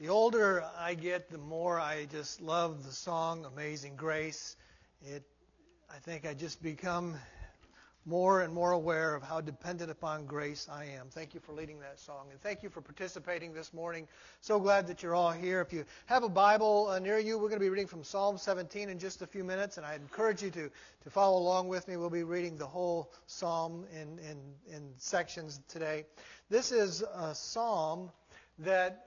The older I get, the more I just love the song Amazing Grace. I think I just become more and more aware of how dependent upon grace I am. Thank you for leading that song, and thank you for participating this morning. So glad that you're all here. If you have a Bible near you, we're going to be reading from Psalm 17 in just a few minutes, and I encourage you to follow along with me. We'll be reading the whole psalm in sections today. This is a psalm that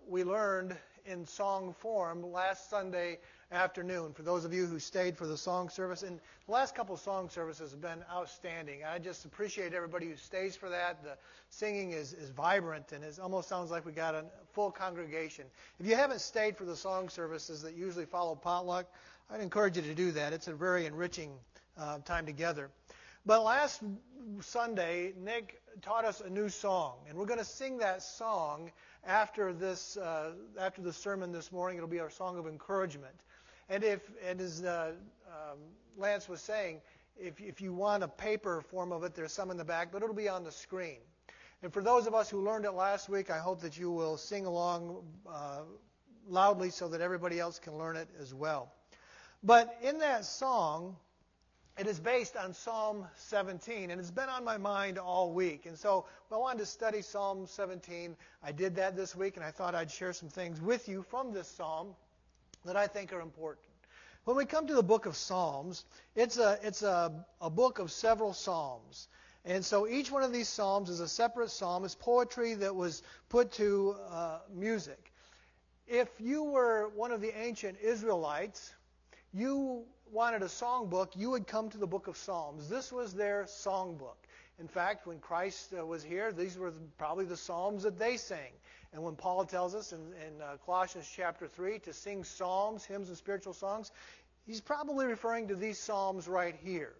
we learned in song form last Sunday afternoon. For those of you who stayed for the song service, and the last couple of song services have been outstanding. I just appreciate everybody who stays for that. The singing is vibrant, and it almost sounds like we got a full congregation. If you haven't stayed for the song services that usually follow potluck, I'd encourage you to do that. It's a very enriching time together. But last Sunday, Nick taught us a new song, and we're going to sing that song after the sermon this morning. It'll be our song of encouragement. And as Lance was saying, if you want a paper form of it, there's some in the back, but it'll be on the screen. And for those of us who learned it last week, I hope that you will sing along loudly so that everybody else can learn it as well. But in that song, it is based on Psalm 17, and it's been on my mind all week. And so I wanted to study Psalm 17. I did that this week, and I thought I'd share some things with you from this psalm that I think are important. When we come to the book of Psalms, it's a book of several psalms. And so each one of these psalms is a separate psalm. It's poetry that was put to music. If you were one of the ancient Israelites, you wanted a songbook, you would come to the book of Psalms. This was their songbook. In fact, when Christ was here, these were probably the psalms that they sang. And when Paul tells us in Colossians chapter 3 to sing psalms, hymns, and spiritual songs, he's probably referring to these psalms right here.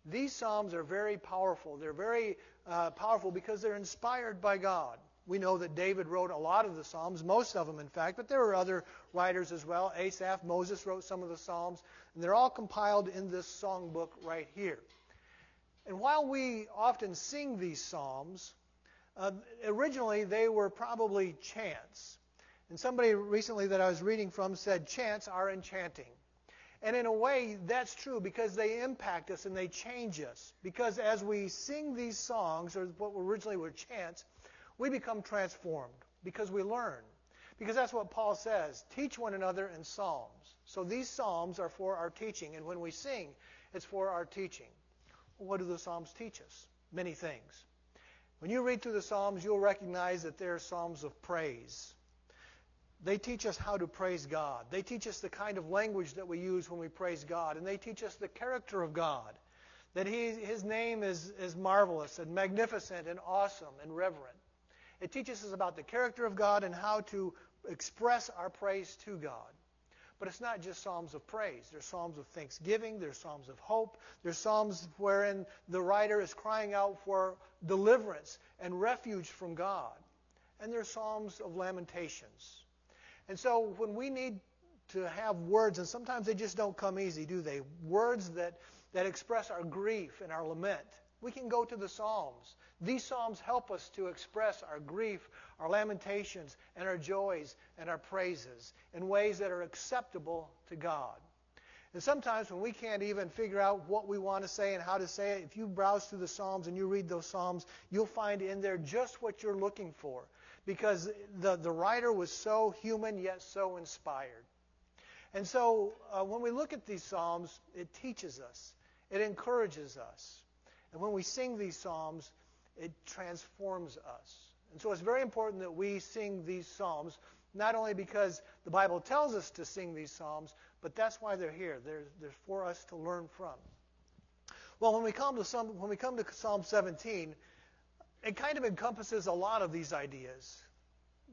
These psalms are very powerful. They're very powerful because they're inspired by God. We know that David wrote a lot of the Psalms, most of them in fact, but there were other writers as well. Asaph, Moses wrote some of the Psalms, and they're all compiled in this songbook right here. And while we often sing these Psalms, originally they were probably chants. And somebody recently that I was reading from said chants are enchanting. And in a way, that's true because they impact us and they change us. Because as we sing these songs, or what originally were chants, we become transformed because we learn. Because that's what Paul says, teach one another in psalms. So these psalms are for our teaching, and when we sing, it's for our teaching. Well, what do the psalms teach us? Many things. When you read through the psalms, you'll recognize that they're psalms of praise. They teach us how to praise God. They teach us the kind of language that we use when we praise God, and they teach us the character of God. That His name is marvelous and magnificent and awesome and reverent. It teaches us about the character of God and how to express our praise to God. But it's not just psalms of praise. There's psalms of thanksgiving. There's psalms of hope. There's psalms wherein the writer is crying out for deliverance and refuge from God. And there's psalms of lamentations. And so when we need to have words, and sometimes they just don't come easy, do they? Words that express our grief and our lament. We can go to the Psalms. These Psalms help us to express our grief, our lamentations, and our joys and our praises in ways that are acceptable to God. And sometimes when we can't even figure out what we want to say and how to say it, if you browse through the Psalms and you read those Psalms, you'll find in there just what you're looking for. Because the writer was so human yet so inspired. And so when we look at these Psalms, it teaches us. It encourages us. And when we sing these psalms, it transforms us. And so it's very important that we sing these psalms, not only because the Bible tells us to sing these psalms, but that's why they're here. They're for us to learn from. Well, when we come to Psalm 17, it kind of encompasses a lot of these ideas.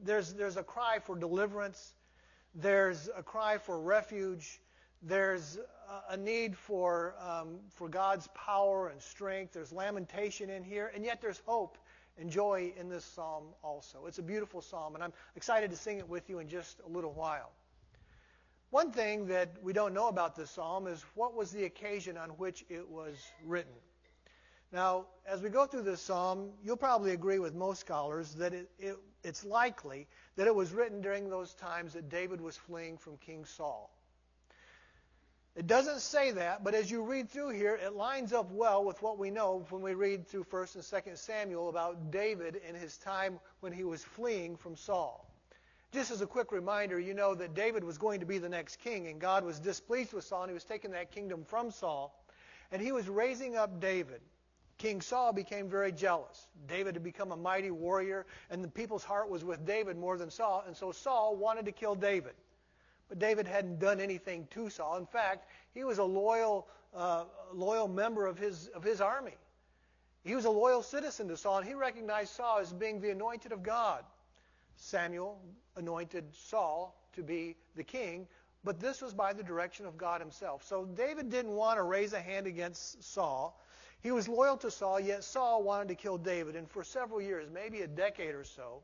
There's a cry for deliverance. There's a cry for refuge. There's a need for God's power and strength. There's lamentation in here, and yet there's hope and joy in this psalm also. It's a beautiful psalm, and I'm excited to sing it with you in just a little while. One thing that we don't know about this psalm is what was the occasion on which it was written. Now, as we go through this psalm, you'll probably agree with most scholars that it's likely that it was written during those times that David was fleeing from King Saul. It doesn't say that, but as you read through here, it lines up well with what we know when we read through 1 and 2 Samuel about David in his time when he was fleeing from Saul. Just as a quick reminder, you know that David was going to be the next king, and God was displeased with Saul, and he was taking that kingdom from Saul, and he was raising up David. King Saul became very jealous. David had become a mighty warrior, and the people's heart was with David more than Saul, and so Saul wanted to kill David. But David hadn't done anything to Saul. In fact, he was a loyal member of his army. He was a loyal citizen to Saul, and he recognized Saul as being the anointed of God. Samuel anointed Saul to be the king, but this was by the direction of God himself. So David didn't want to raise a hand against Saul. He was loyal to Saul, yet Saul wanted to kill David. And for several years, maybe a decade or so,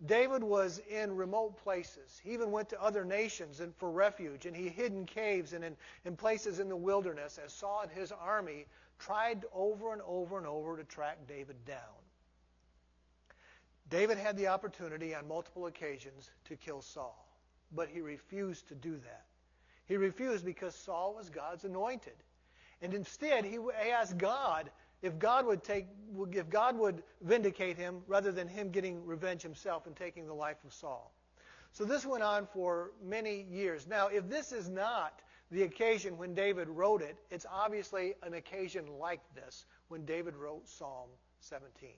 David was in remote places. He even went to other nations and for refuge, and he hid in caves and in places in the wilderness as Saul and his army tried over and over and over to track David down. David had the opportunity on multiple occasions to kill Saul, but he refused to do that. He refused because Saul was God's anointed. And instead, he asked God if God would vindicate him rather than him getting revenge himself and taking the life of Saul. So this went on for many years. Now, if this is not the occasion when David wrote it, it's obviously an occasion like this when David wrote Psalm 17.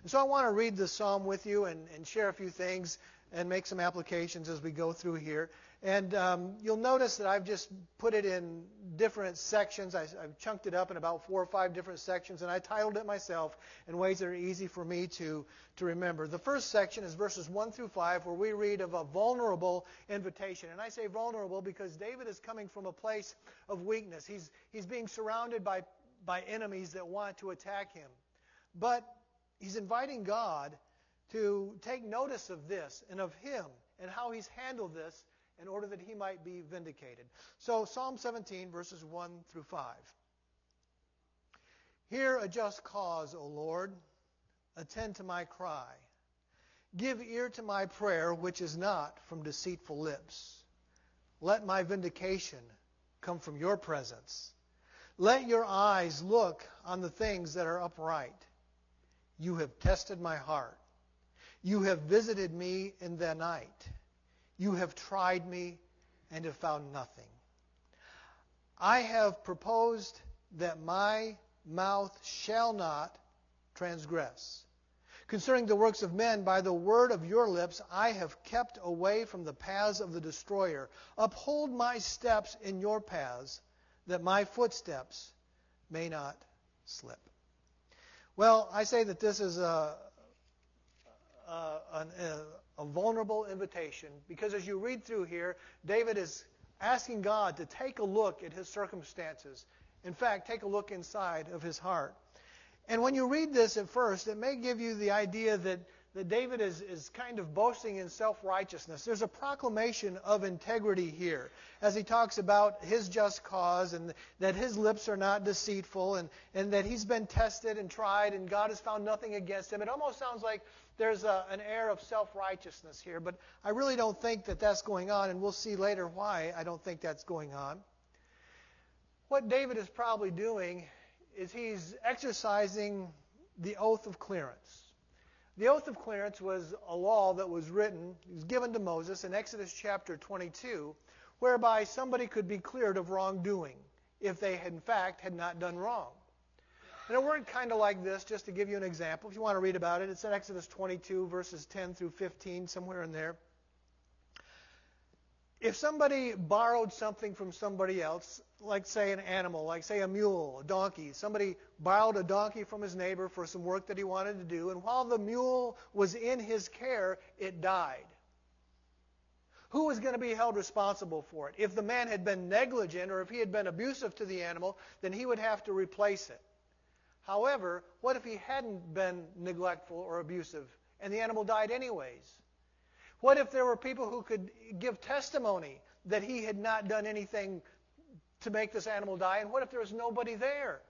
And so I want to read this psalm with you and share a few things and make some applications as we go through here. And you'll notice that I've just put it in different sections. I've chunked it up in about 4 or 5 different sections, and I titled it myself in ways that are easy for me to remember. The first section is verses 1 through 5, where we read of a vulnerable invitation. And I say vulnerable because David is coming from a place of weakness. He's being surrounded by enemies that want to attack him. But he's inviting God to take notice of this and of him and how he's handled this in order that he might be vindicated. So Psalm 17, verses 1 through 5. Hear a just cause, O Lord. Attend to my cry. Give ear to my prayer, which is not from deceitful lips. Let my vindication come from your presence. Let your eyes look on the things that are upright. You have tested my heart. You have visited me in the night. You have tried me and have found nothing. I have proposed that my mouth shall not transgress. Concerning the works of men, by the word of your lips, I have kept away from the paths of the destroyer. Uphold my steps in your paths, that my footsteps may not slip. Well, I say that this is a vulnerable invitation because as you read through here, David is asking God to take a look at his circumstances. In fact, take a look inside of his heart. And when you read this at first, it may give you the idea that David is kind of boasting in self-righteousness. There's a proclamation of integrity here as he talks about his just cause and that his lips are not deceitful and that he's been tested and tried and God has found nothing against him. It almost sounds like there's an air of self-righteousness here, but I really don't think that that's going on, and we'll see later why I don't think that's going on. What David is probably doing is he's exercising the oath of clearance. The oath of clearance was a law that was written, it was given to Moses in Exodus chapter 22, whereby somebody could be cleared of wrongdoing if they had, in fact, had not done wrong. And it worked kind of like this, just to give you an example. If you want to read about it, it's in Exodus 22, verses 10 through 15, somewhere in there. If somebody borrowed something from somebody else, like say an animal, like say a mule, a donkey, somebody borrowed a donkey from his neighbor for some work that he wanted to do, and while the mule was in his care, it died. Who was going to be held responsible for it? If the man had been negligent or if he had been abusive to the animal, then he would have to replace it. However, what if he hadn't been neglectful or abusive and the animal died anyways? What if there were people who could give testimony that he had not done anything to make this animal die? And what if there was nobody there?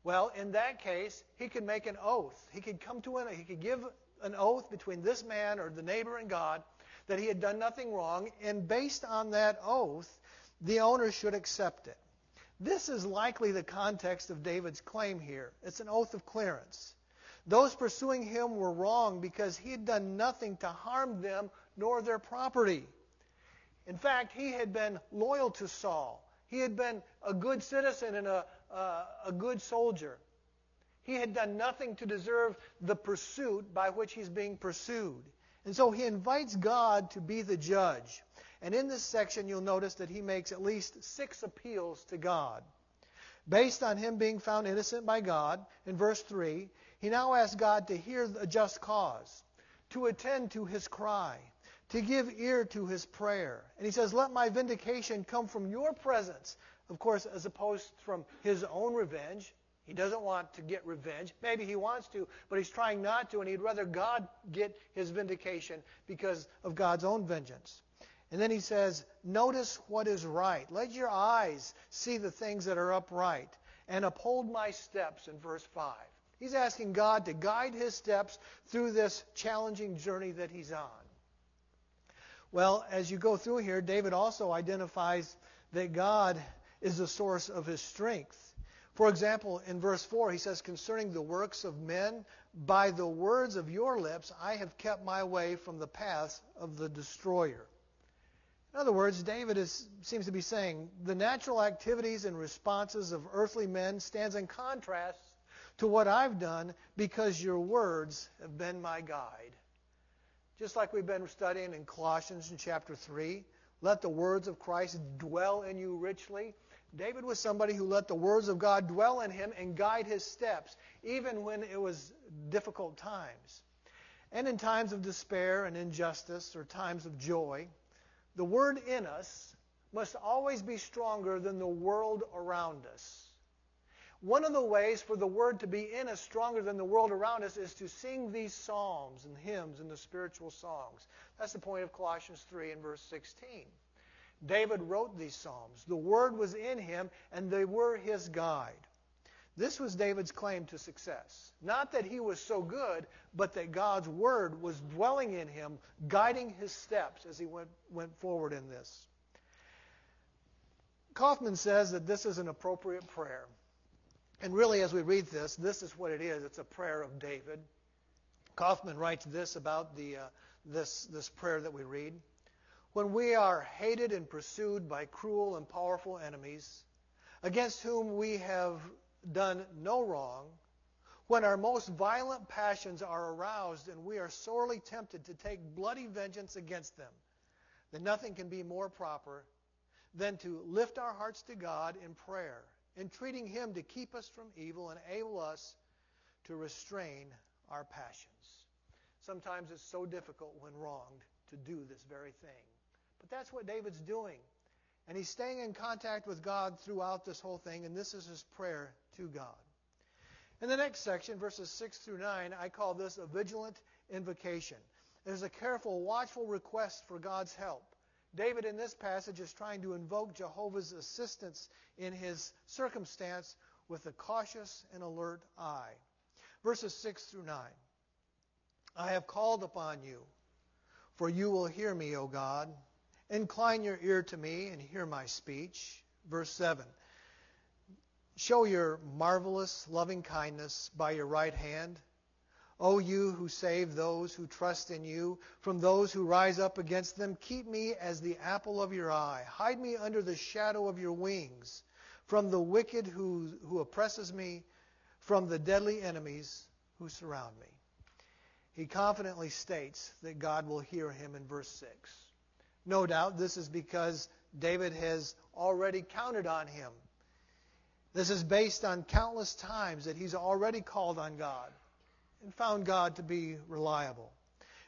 Well, in that case, he could make an oath. He could give an oath between this man or the neighbor and God that he had done nothing wrong, and based on that oath, the owner should accept it. This is likely the context of David's claim here. It's an oath of clearance. Those pursuing him were wrong because he had done nothing to harm them nor their property. In fact, he had been loyal to Saul. He had been a good citizen and a good soldier. He had done nothing to deserve the pursuit by which he's being pursued. And so he invites God to be the judge. And in this section, you'll notice that he makes at least 6 appeals to God. Based on him being found innocent by God, in verse 3, he now asks God to hear a just cause, to attend to his cry, to give ear to his prayer. And he says, let my vindication come from your presence, of course, as opposed from his own revenge. He doesn't want to get revenge. Maybe he wants to, but he's trying not to, and he'd rather God get his vindication because of God's own vengeance. And then he says, notice what is right. Let your eyes see the things that are upright, and uphold my steps, in verse 5. He's asking God to guide his steps through this challenging journey that he's on. Well, as you go through here, David also identifies that God is the source of his strength. For example, in verse 4, he says, concerning the works of men, by the words of your lips, I have kept my way from the paths of the destroyer. In other words, David seems to be saying, the natural activities and responses of earthly men stands in contrast to what I've done because your words have been my guide. Just like we've been studying in Colossians in chapter 3, let the words of Christ dwell in you richly. David was somebody who let the words of God dwell in him and guide his steps, even when it was difficult times. And in times of despair and injustice or times of joy, the word in us must always be stronger than the world around us. One of the ways for the word to be in us stronger than the world around us is to sing these psalms and hymns and the spiritual songs. That's the point of Colossians 3 and verse 16. David wrote these psalms. The word was in him, and they were his guide. This was David's claim to success. Not that he was so good, but that God's word was dwelling in him, guiding his steps as he went forward in this. Kaufman says that this is an appropriate prayer. And really, as we read this is what it is. It's a prayer of David. Kaufman writes this about this prayer that we read. When we are hated and pursued by cruel and powerful enemies, against whom we have done no wrong, when our most violent passions are aroused and we are sorely tempted to take bloody vengeance against them, then nothing can be more proper than to lift our hearts to God in prayer, entreating Him to keep us from evil and enable us to restrain our passions. Sometimes it's so difficult when wronged to do this very thing. But that's what David's doing. And he's staying in contact with God throughout this whole thing, and this is his prayer to God. In the next section, verses 6 through 9, I call this a vigilant invocation. There's a careful, watchful request for God's help. David in this passage is trying to invoke Jehovah's assistance in his circumstance with a cautious and alert eye. Verses 6 through 9. I have called upon you, for you will hear me, O God. Incline your ear to me and hear my speech. Verse 7. Show your marvelous loving kindness by your right hand. O you who save those who trust in you from those who rise up against them, keep me as the apple of your eye. Hide me under the shadow of your wings from the wicked who oppresses me, from the deadly enemies who surround me. He confidently states that God will hear him in verse 6. No doubt this is because David has already counted on him. This is based on countless times that he's already called on God and found God to be reliable.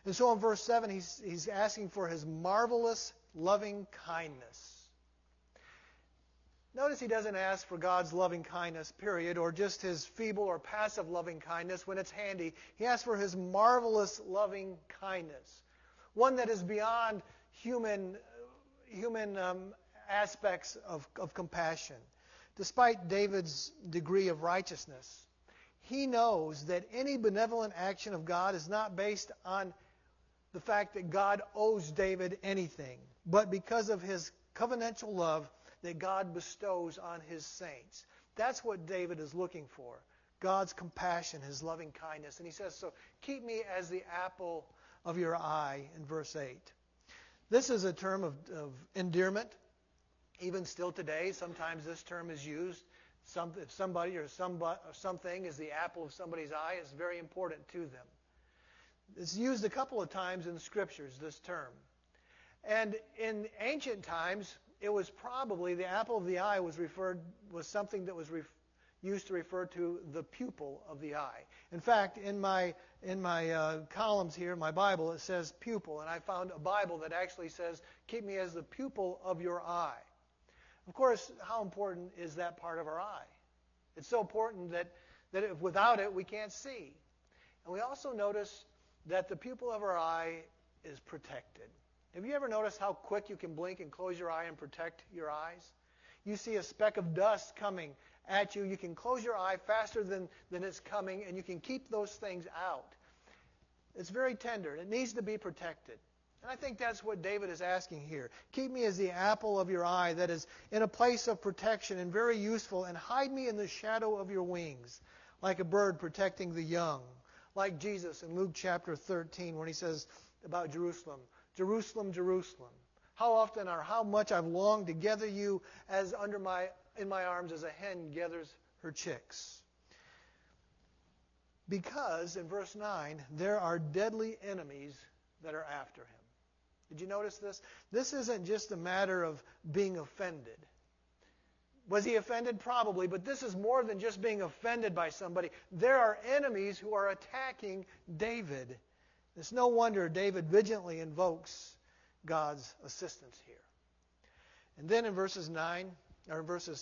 And so in verse 7, he's asking for his marvelous loving kindness. Notice he doesn't ask for God's loving kindness, period, or just his feeble or passive loving kindness when it's handy. He asks for his marvelous loving kindness, one that is beyond human aspects of compassion. Despite David's degree of righteousness, he knows that any benevolent action of God is not based on the fact that God owes David anything, but because of his covenantal love that God bestows on his saints. That's what David is looking for, God's compassion, his loving kindness. And he says, so keep me as the apple of your eye in verse 8. This is a term of endearment. Even still today, sometimes this term is used. If somebody or something is the apple of somebody's eye, it's very important to them. It's used a couple of times in the Scriptures, this term. And in ancient times, it was probably the apple of the eye was something that was used to refer to the pupil of the eye. In fact, in my columns here, my Bible, it says pupil, and I found a Bible that actually says, keep me as the pupil of your eye. Of course, how important is that part of our eye? It's so important that if without it, we can't see. And we also notice that the pupil of our eye is protected. Have you ever noticed how quick you can blink and close your eye and protect your eyes? You see a speck of dust coming at you. You can close your eye faster than it's coming, and you can keep those things out. It's very tender. It needs to be protected. And I think that's what David is asking here. Keep me as the apple of your eye that is in a place of protection and very useful, and hide me in the shadow of your wings, like a bird protecting the young. Like Jesus in Luke chapter 13 when he says about Jerusalem, Jerusalem, Jerusalem, how often or how much I've longed to gather you as in my arms as a hen gathers her chicks. Because, in verse 9, there are deadly enemies that are after him. Did you notice this? This isn't just a matter of being offended. Was he offended? Probably, but this is more than just being offended by somebody. There are enemies who are attacking David. It's no wonder David vigilantly invokes God's assistance here. And then in verses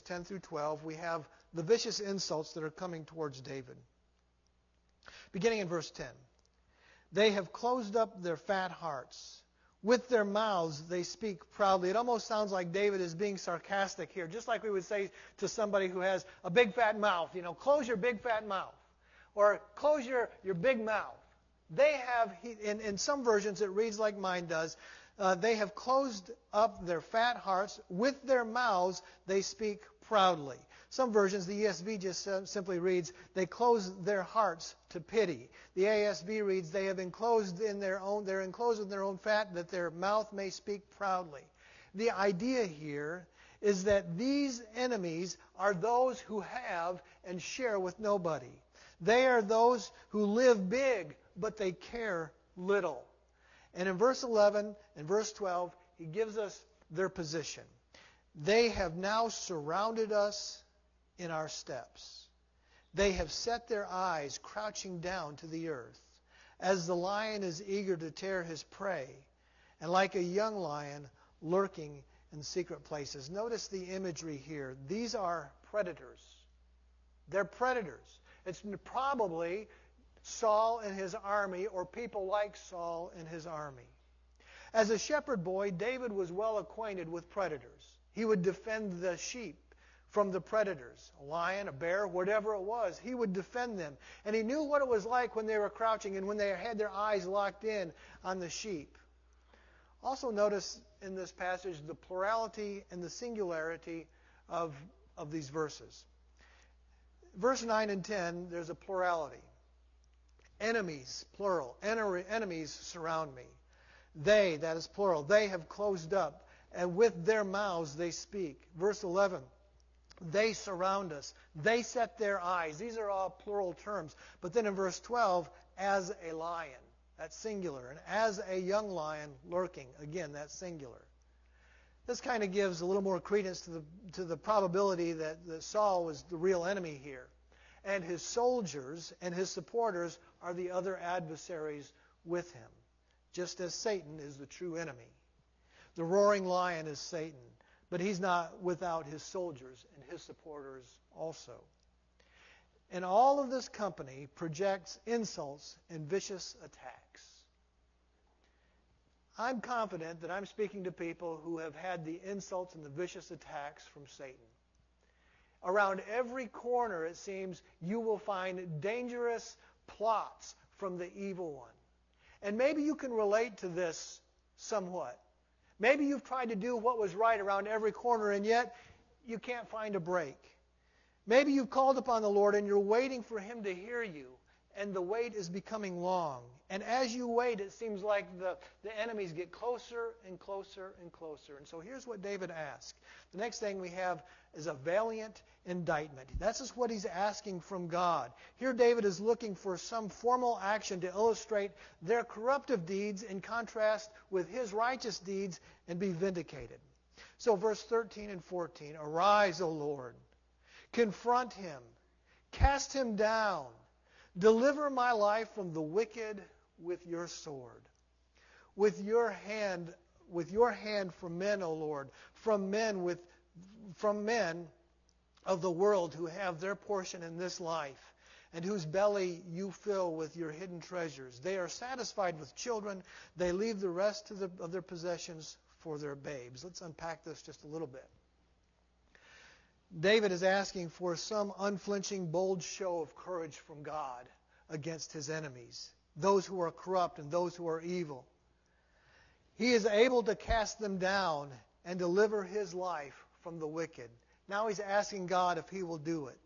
10 through 12, we have the vicious insults that are coming towards David. Beginning in verse 10. They have closed up their fat hearts. With their mouths they speak proudly. It almost sounds like David is being sarcastic here, just like we would say to somebody who has a big fat mouth, close your big fat mouth. Or close your big mouth. They have, in some versions it reads like mine does, they have closed up their fat hearts. With their mouths they speak proudly. Some versions, the ESV just simply reads, they close their hearts to pity. The ASV reads, they're enclosed in their own fat, that their mouth may speak proudly. The idea here is that these enemies are those who have and share with nobody. They are those who live big, but they care little. And in verse 11 and verse 12, he gives us their position. They have now surrounded us in our steps. They have set their eyes crouching down to the earth, as the lion is eager to tear his prey, and like a young lion lurking in secret places. Notice the imagery here. These are predators. They're predators. It's probably Saul and his army, or people like Saul and his army. As a shepherd boy, David was well acquainted with predators. He would defend the sheep from the predators, a lion, a bear, whatever it was. He would defend them. And he knew what it was like when they were crouching and when they had their eyes locked in on the sheep. Also notice in this passage the plurality and the singularity of these verses. Verse 9 and 10, there's a plurality. Enemies, plural. Enemies surround me. They, that is plural, they have closed up, and with their mouths they speak. Verse 11, they surround us. They set their eyes. These are all plural terms. But then in verse 12, as a lion, that's singular. And as a young lion lurking, again, that's singular. This kind of gives a little more credence to the probability that Saul was the real enemy here. And his soldiers and his supporters are the other adversaries with him, just as Satan is the true enemy. The roaring lion is Satan, but he's not without his soldiers and his supporters also. And all of this company projects insults and vicious attacks. I'm confident that I'm speaking to people who have had the insults and the vicious attacks from Satan. Around every corner, it seems, you will find dangerous plots from the evil one. And maybe you can relate to this somewhat. Maybe you've tried to do what was right around every corner, and yet you can't find a break. Maybe you've called upon the Lord and you're waiting for Him to hear you, and the wait is becoming long. And as you wait, it seems like the enemies get closer and closer and closer. And so here's what David asked. The next thing we have is a valiant indictment. That's just what he's asking from God. Here David is looking for some formal action to illustrate their corruptive deeds in contrast with his righteous deeds and be vindicated. So verse 13 and 14, "Arise, O Lord, confront him, cast him down, deliver my life from the wicked with your sword. With your hand from men, O Lord, from men of the world who have their portion in this life, and whose belly you fill with your hidden treasures. They are satisfied with children. They leave the rest of their possessions for their babes." Let's unpack this just a little bit. David is asking for some unflinching, bold show of courage from God against his enemies, those who are corrupt and those who are evil. He is able to cast them down and deliver his life from the wicked. Now he's asking God if he will do it.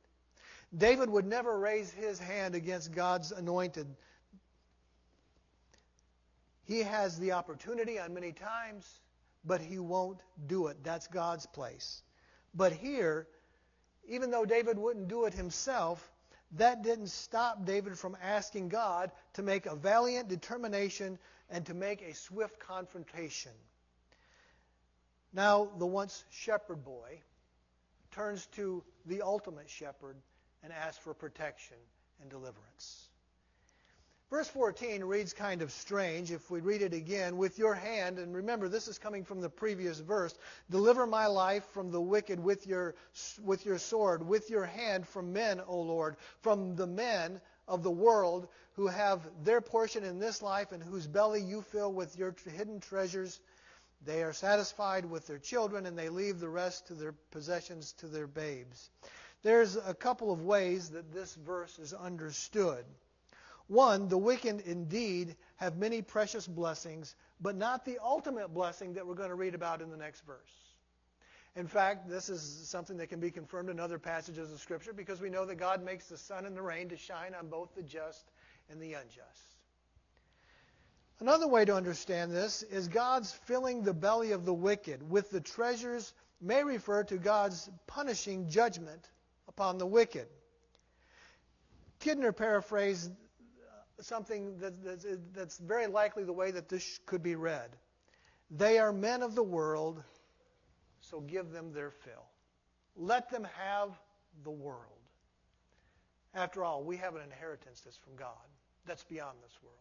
David would never raise his hand against God's anointed. He has the opportunity on many times, but he won't do it. That's God's place. But here, even though David wouldn't do it himself, that didn't stop David from asking God to make a valiant determination and to make a swift confrontation. Now, the once shepherd boy turns to the ultimate shepherd and asks for protection and deliverance. Verse 14 reads kind of strange. If we read it again, "With your hand," and remember this is coming from the previous verse, "deliver my life from the wicked with your sword, with your hand from men, O Lord, from the men of the world who have their portion in this life and whose belly you fill with your hidden treasures. They are satisfied with their children, and they leave the rest to their possessions to their babes." There's a couple of ways that this verse is understood. One, the wicked indeed have many precious blessings, but not the ultimate blessing that we're going to read about in the next verse. In fact, this is something that can be confirmed in other passages of Scripture because we know that God makes the sun and the rain to shine on both the just and the unjust. Another way to understand this is God's filling the belly of the wicked with the treasures may refer to God's punishing judgment upon the wicked. Kidner paraphrased something that's very likely the way that this could be read. "They are men of the world, so give them their fill. Let them have the world." After all, we have an inheritance that's from God, that's beyond this world.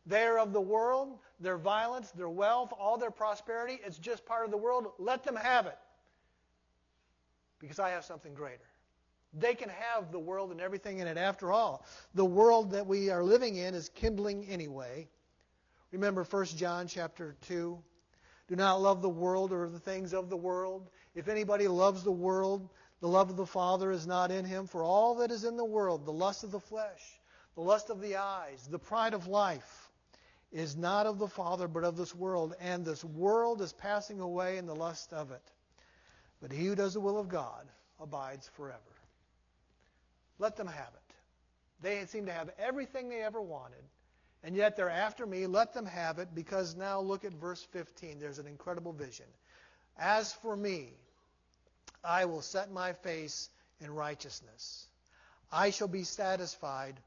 They are of the world, their violence, their wealth, all their prosperity, it's just part of the world. Let them have it, because I have something greater. They can have the world and everything in it. After all, the world that we are living in is kindling anyway. Remember 1 John chapter 2. "Do not love the world or the things of the world. If anybody loves the world, the love of the Father is not in him. For all that is in the world, the lust of the flesh, the lust of the eyes, the pride of life, is not of the Father but of this world. And this world is passing away in the lust of it. But he who does the will of God abides forever." Let them have it. They seem to have everything they ever wanted, and yet they're after me. Let them have it, because now look at verse 15. There's an incredible vision. "As for me, I will set my face in righteousness. I shall be satisfied.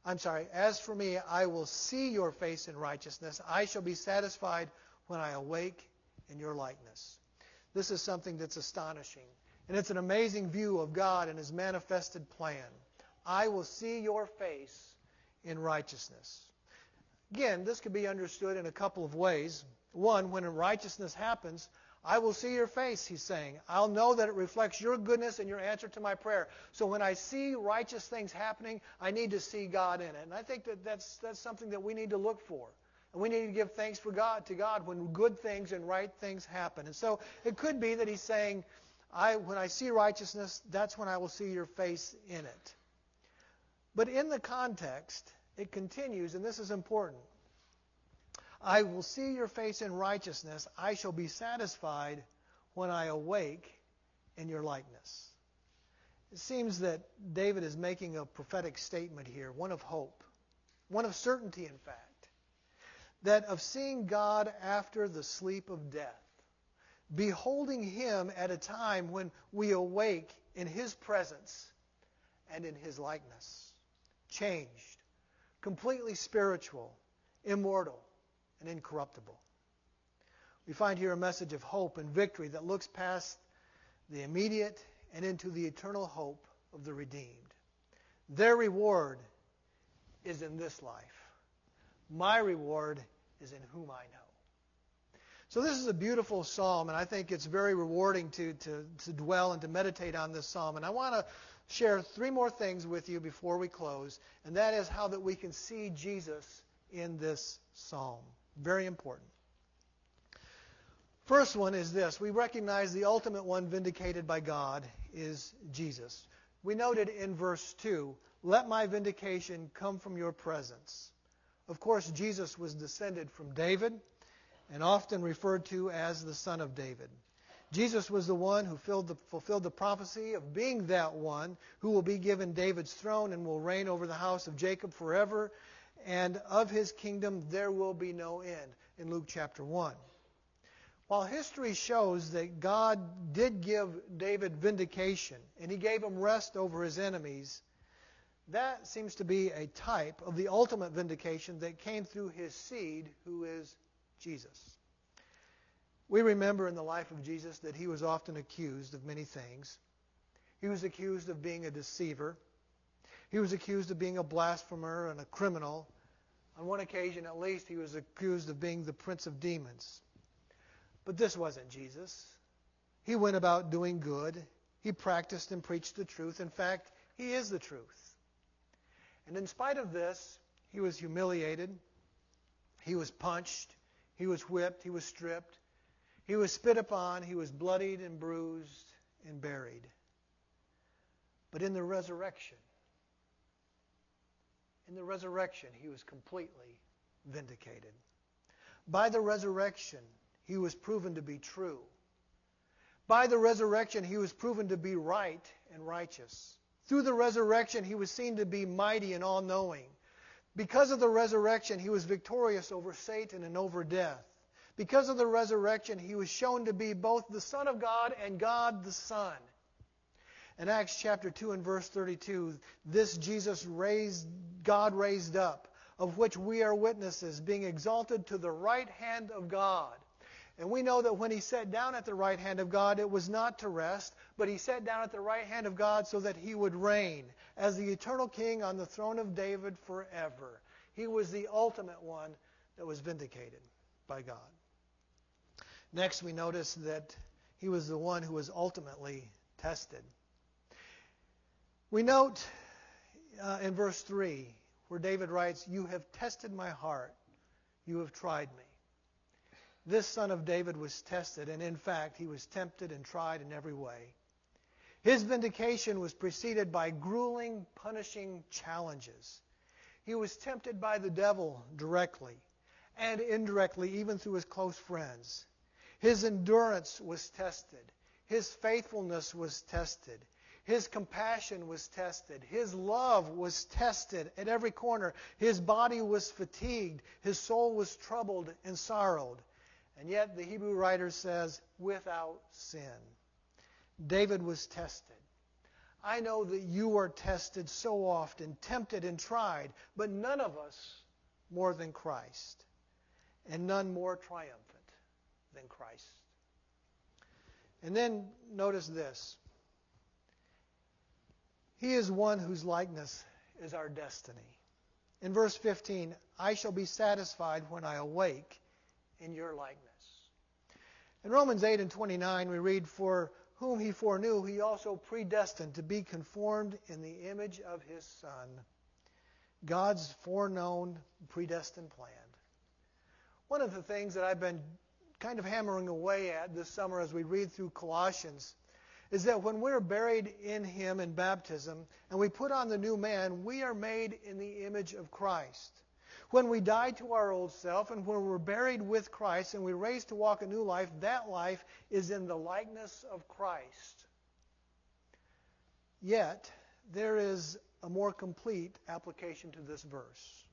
As for me, I will see your face in righteousness. I shall be satisfied when I awake in your likeness." This is something that's astonishing. And it's an amazing view of God and His manifested plan. I will see your face in righteousness. Again, this could be understood in a couple of ways. One, when righteousness happens, I will see your face, he's saying. I'll know that it reflects your goodness and your answer to my prayer. So when I see righteous things happening, I need to see God in it. And I think that's something that we need to look for. And we need to give thanks to God when good things and right things happen. And so it could be that he's saying, When I see righteousness, that's when I will see your face in it. But in the context, it continues, and this is important. I will see your face in righteousness. I shall be satisfied when I awake in your likeness. It seems that David is making a prophetic statement here, one of hope, one of certainty, in fact, that of seeing God after the sleep of death, beholding Him at a time when we awake in His presence and in His likeness, changed, completely spiritual, immortal, and incorruptible. We find here a message of hope and victory that looks past the immediate and into the eternal hope of the redeemed. Their reward is in this life. My reward is in whom I know. So this is a beautiful psalm, and I think it's very rewarding to dwell and to meditate on this psalm. And I want to share three more things with you before we close, and that is how that we can see Jesus in this psalm. Very important. First one is this. We recognize the ultimate one vindicated by God is Jesus. We noted in verse 2, let my vindication come from your presence. Of course, Jesus was descended from David and often referred to as the Son of David. Jesus was the one who fulfilled the prophecy of being that one who will be given David's throne and will reign over the house of Jacob forever, and of his kingdom there will be no end, in Luke chapter 1. While history shows that God did give David vindication and He gave him rest over his enemies, that seems to be a type of the ultimate vindication that came through His seed, who is Jesus. We remember in the life of Jesus that He was often accused of many things. He was accused of being a deceiver. He was accused of being a blasphemer and a criminal. On one occasion, at least, He was accused of being the prince of demons. But this wasn't Jesus. He went about doing good. He practiced and preached the truth. In fact, He is the truth. And in spite of this, He was humiliated. He was punched. He was whipped. He was stripped. He was spit upon. He was bloodied and bruised and buried. But in the resurrection, He was completely vindicated. By the resurrection, He was proven to be true. By the resurrection, He was proven to be right and righteous. Through the resurrection, He was seen to be mighty and all-knowing. Because of the resurrection, He was victorious over Satan and over death. Because of the resurrection, He was shown to be both the Son of God and God the Son. In Acts chapter 2 and verse 32, this Jesus God raised up, of which we are witnesses, being exalted to the right hand of God. And we know that when He sat down at the right hand of God, it was not to rest, but He sat down at the right hand of God so that He would reign as the eternal King on the throne of David forever. He was the ultimate one that was vindicated by God. Next, we notice that He was the one who was ultimately tested. We note in verse 3 where David writes, "You have tested my heart. You have tried me." This son of David was tested, and in fact, he was tempted and tried in every way. His vindication was preceded by grueling, punishing challenges. He was tempted by the devil directly and indirectly, even through his close friends. His endurance was tested. His faithfulness was tested. His compassion was tested. His love was tested at every corner. His body was fatigued. His soul was troubled and sorrowed. And yet the Hebrew writer says, without sin. David was tested. I know that you are tested so often, tempted and tried, but none of us more than Christ, and none more triumphant than Christ. And then notice this. He is one whose likeness is our destiny. In verse 15, I shall be satisfied when I awake in your likeness. In Romans 8 and 29, we read, for whom He foreknew, He also predestined to be conformed in the image of His Son. God's foreknown, predestined plan. One of the things that I've been kind of hammering away at this summer as we read through Colossians is that when we're buried in Him in baptism and we put on the new man, we are made in the image of Christ. When we die to our old self and when we're buried with Christ and we're raised to walk a new life, that life is in the likeness of Christ. Yet, there is a more complete application to this verse.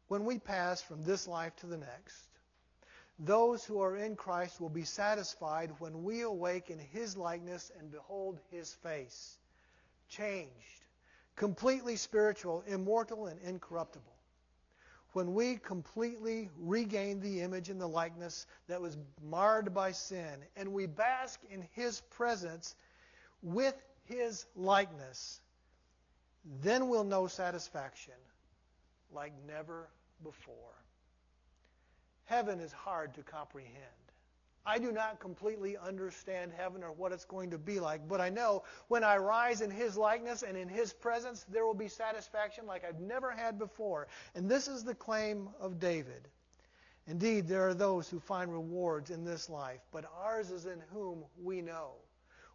When we pass from this life to the next, those who are in Christ will be satisfied when we awake in His likeness and behold His face, changed, completely spiritual, immortal, and incorruptible. When we completely regain the image and the likeness that was marred by sin, and we bask in His presence with His likeness, then we'll know satisfaction like never before. Heaven is hard to comprehend. I do not completely understand heaven or what it's going to be like, but I know when I rise in His likeness and in His presence, there will be satisfaction like I've never had before. And this is the claim of David. Indeed, there are those who find rewards in this life, but ours is in whom we know.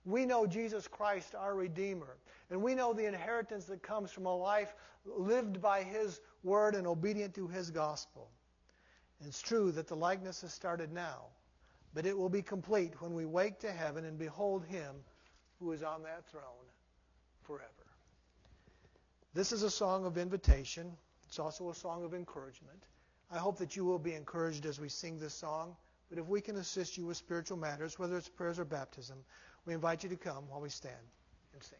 We know Jesus Christ, our Redeemer, and we know the inheritance that comes from a life lived by His Word and obedient to His gospel. And it's true that the likeness has started now, but it will be complete when we wake to heaven and behold Him who is on that throne forever. This is a song of invitation. It's also a song of encouragement. I hope that you will be encouraged as we sing this song, but if we can assist you with spiritual matters, whether it's prayers or baptism, we invite you to come while we stand and sing.